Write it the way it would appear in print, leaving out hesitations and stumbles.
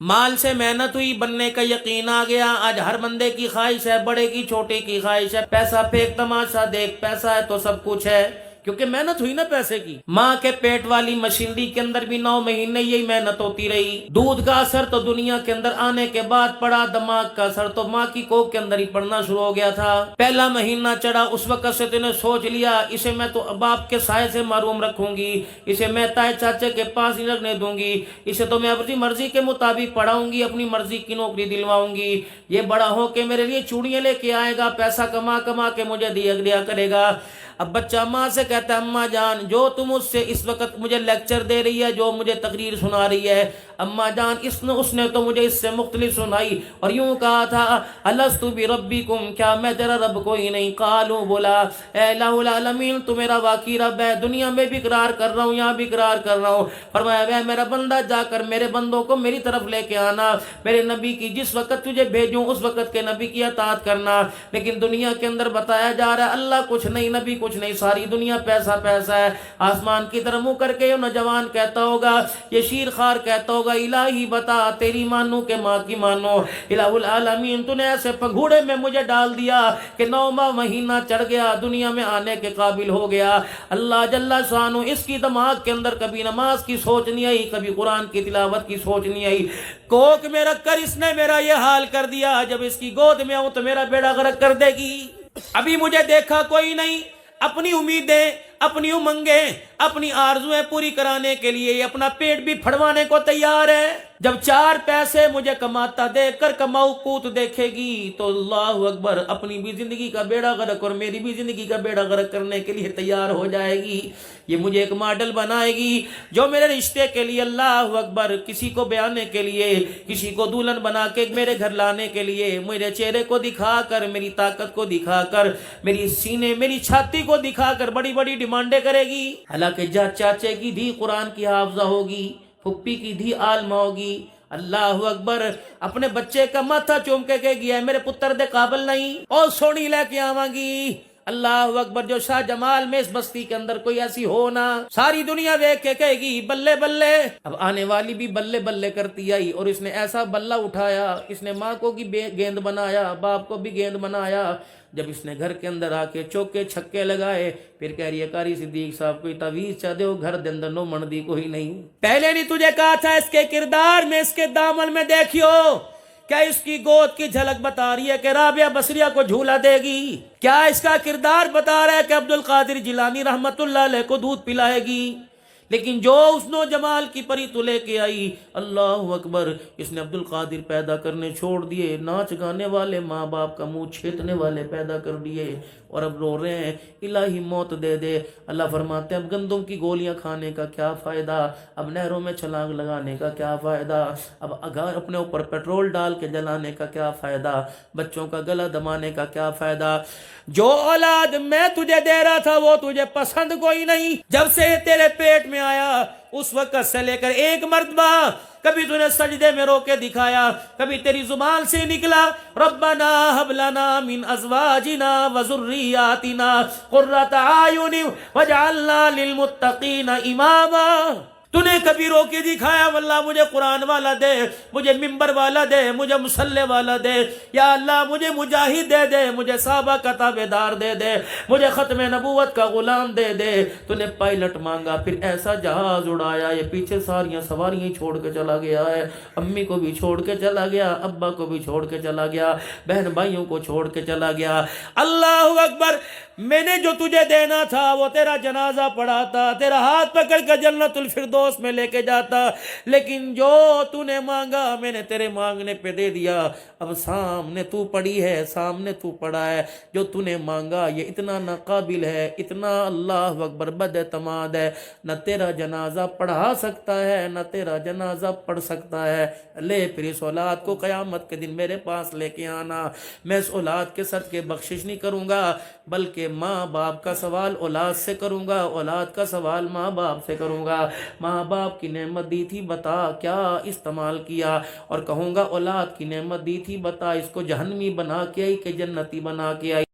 مال سے محنت ہوئی، بننے کا یقین آ گیا۔ آج ہر بندے کی خواہش ہے، بڑے کی چھوٹے کی خواہش ہے، پیسہ پھینک تماشا دیکھ، پیسہ ہے تو سب کچھ ہے، کیونکہ محنت ہوئی نا پیسے کی۔ ماں کے پیٹ والی مشینری کے اندر بھی 9 مہینے یہی محنت ہوتی رہی۔ دودھ کا اثر تو دنیا کے اندر آنے کے بعد پڑا، دماغ کا اثر تو ماں کی کوکھ کے اندر ہی پڑنا شروع ہو گیا تھا۔ پہلا مہینہ چڑھا، اس وقت سے تو نے سوچ لیا اسے میں تو باپ کے سائے سے محروم رکھوں گی، اسے میں تائے چاچے کے پاس ہی رکھنے دوں گی، اسے تو میں اپنی مرضی کے مطابق پڑھاؤں گی، اپنی مرضی کی نوکری دلواؤں گی، یہ بڑا ہو کے میرے لیے چوڑیاں لے کے آئے گا، پیسہ کما کما کے مجھے دیا کرے گا۔ اب بچہ ماں سے کہتا ہے اماں جان جو تم مجھ سے اس وقت مجھے لیکچر دے رہی ہے، جو مجھے تقریر سنا رہی ہے، اماں جان اس نے تو مجھے اس سے مختلف سنائی اور یوں کہا تھا الست بربکم، کیا میں تیرا رب کوئی نہیں؟ قالوا بولا اے الہ العالمین تو میرا واقعی رب ہے، دنیا میں بھی اقرار کر رہا ہوں، یہاں بھی اقرار کر رہا ہوں۔ فرمایا اے میرا بندہ جا کر میرے بندوں کو میری طرف لے کے آنا، میرے نبی کی جس وقت تجھے بھیجوں اس وقت کے نبی کی اطاعت کرنا۔ لیکن دنیا کے اندر بتایا جا رہا ہے اللہ کچھ نہیں، نبی کچھ نہیں، ساری دنیا پیسہ پیسہ ہے۔ آسمان کی طرف منہ کر کے یہ نوجوان کہتا ہوگا، یہ شیر خار کہتا ہوگا الہی بتا تیری مانوں کہ ماں کی مانوں؟ الہ العالمین تو نے ایسے پگھوڑے میں مجھے ڈال دیا کہ 9واں مہینہ چڑھ گیا، دنیا میں آنے کے قابل ہو گیا۔ اللہ جل شانہ اس کی دماغ کے اندر کبھی نماز کی سوچ نہیں آئی، کبھی قرآن کی تلاوت کی سوچ نہیں آئی۔ کوک میں رکھ کر اس نے میرا یہ حال کر دیا، جب اس کی گود میں آؤں تو میرا بیڑا غرق کر دے گی۔ ابھی مجھے دیکھا کوئی نہیں، اپنی امیدیں، اپنی امنگیں، اپنی آرزویں پوری کرانے کے لیے اپنا پیٹ بھی پھڑوانے کو تیار ہے۔ جب 4 پیسے مجھے کماتا دیکھ کر کماؤ پوت دیکھے گی تو اللہ اکبر اپنی بھی زندگی کا بیڑا غرق اور میری بھی زندگی کا بیڑا غرق کرنے کے لیے تیار ہو جائے گی۔ یہ مجھے ایک ماڈل بنائے گی جو میرے رشتے کے لیے اللہ اکبر کسی کو بیانے کے لیے، کسی کو دلہن بنا کے میرے گھر لانے کے لیے میرے چہرے کو دکھا کر، میری طاقت کو دکھا کر، میری سینے میری چھاتی کو دکھا کر بڑی بڑی ڈیمانڈیں کرے گی۔ حالانکہ چاچے کی دھی قرآن کی حافظہ ہوگی، پھپھی کی دھی عالمہ ہوگی۔ اللہ اکبر اپنے بچے کا ماتھا چوم کے کہے گیا میرے پتر دے قابل نہیں اور سونی لے کے آواں گی۔ اللہ اکبر جو شاہ جمال میں اس بستی کے اندر کوئی ایسی ہو نا، ساری دنیا دیکھ کے کہے گی بلے بلے۔ اب آنے والی بھی بلے بلے کرتی آئی اور اس نے ایسا بلہ اٹھایا، اس نے ماں کو بھی گیند بنایا، باپ کو بھی گیند بنایا۔ جب اس نے گھر کے اندر آ کے چوکے چھکے لگائے، پھر کہہ رہی ہے قاری صدیق صاحب کوئی تعویذ چا دیو، گھر دے اندر نو مندی کوئی نہیں۔ پہلے نہیں تجھے کہا تھا اس کے کردار میں، اس کے دامن میں دیکھیو، کیا اس کی گود کی جھلک بتا رہی ہے کہ رابعہ بصریہ کو جھولا دے گی؟ کیا اس کا کردار بتا رہا ہے کہ عبد القادر جیلانی رحمت اللہ علیہ کو دودھ پلائے گی؟ لیکن جو اس نو جمال کی پری تو لے کے آئی، اللہ اکبر اس نے عبد القادر پیدا کرنے چھوڑ دیے، ناچ گانے والے ماں باپ کا منہ چھیدنے والے پیدا کر دیے، اور اب رو رہے ہیں الہی موت دے دے۔ اللہ فرماتے ہیں اب گندم کی گولیاں کھانے کا کیا فائدہ، اب نہروں میں چھلانگ لگانے کا کیا فائدہ، اب اگر اپنے اوپر پیٹرول ڈال کے جلانے کا کیا فائدہ، بچوں کا گلا دمانے کا کیا فائدہ۔ جو اولاد میں تجھے دے رہا تھا وہ تجھے پسند کوئی نہیں، جب سے تیرے پیٹ میں آیا اس وقت سے لے کر ایک مرتبہ کبھی تو نے سجدے میں رو کے دکھایا، کبھی تیری زبان سے نکلا ربنا هب لنا من ازواجنا وذرياتنا قرة اعين واجعلنا للمتقين اماما۔ تو نے کبھی رو کے دکھایا واللہ مجھے قرآن والا دے، مجھے ممبر والا دے، مجھے مصلی والا دے، یا اللہ مجھے مجاہد دے دے، مجھے صحابہ کا تابعدار دے دے، مجھے ختم نبوت کا غلام دے دے۔ تو نے پائلٹ مانگا، پھر ایسا جہاز اڑایا، یہ پیچھے ساریاں سواریاں چھوڑ کے چلا گیا ہے، امی کو بھی چھوڑ کے چلا گیا، ابا کو بھی چھوڑ کے چلا گیا، بہن بھائیوں کو چھوڑ کے چلا گیا۔ اللہ اکبر میں نے جو تجھے دینا تھا وہ تیرا جنازہ پڑھاتا، تیرا ہاتھ پکڑ کر جنت الفردوس میں لے کے جاتا، لیکن جو تو نے مانگا میں نے تیرے مانگنے پہ دے دیا۔ اب سامنے تو پڑی ہے، سامنے تو پڑا ہے، جو تو نے مانگا یہ اتنا ناقابل ہے، اتنا اللہ اکبر بد اعتماد ہے، نہ تیرا جنازہ پڑھا سکتا ہے نہ تیرا جنازہ پڑھ سکتا ہے۔ لے پھر اس اولاد کو قیامت کے دن میرے پاس لے کے آنا، میں اس اولاد کے صدقے بخشش نہیں کروں گا، بلکہ ماں باپ کا سوال اولاد سے کروں گا، اولاد کا سوال ماں باپ سے کروں گا۔ ماں باپ کی نعمت دی تھی بتا کیا استعمال کیا، اور کہوں گا اولاد کی نعمت دی تھی بتا اس کو جہنمی بنا کے آئی کہ جنتی بنا کے آئی۔